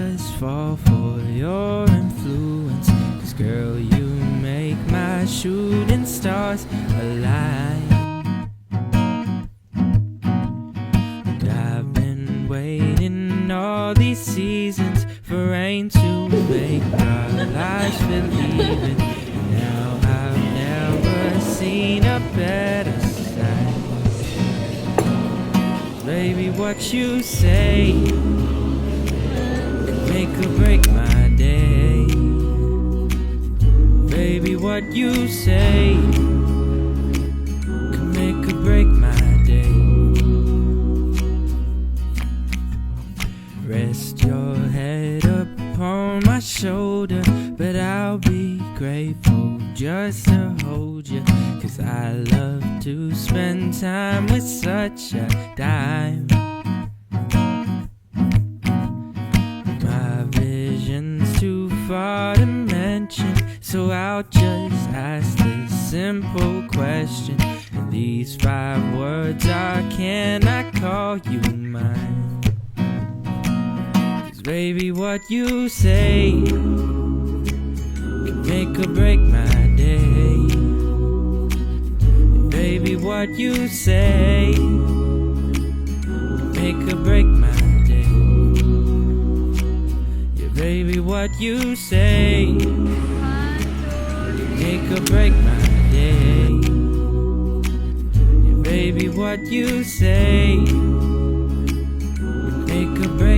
just fall for your influence. 'Cause girl, you make my shooting stars alive. And I've been waiting all these seasons for rain to make our lives believe it. Now I've never seen a better sight. Baby, what you say could make or break my day. Baby, what you say could make or break my day. Rest your head upon my shoulder, but I'll be grateful just to hold you. 'Cause I love to spend time with such a dime. My vision's too far to mention, so I'll just ask this simple question. And these 5 words are, can I call you mine? 'Cause baby, what you say can make or break my day. And baby, what you say make or break my day. Yeah, baby, what you say make or break my day. Yeah, baby, what you say make or break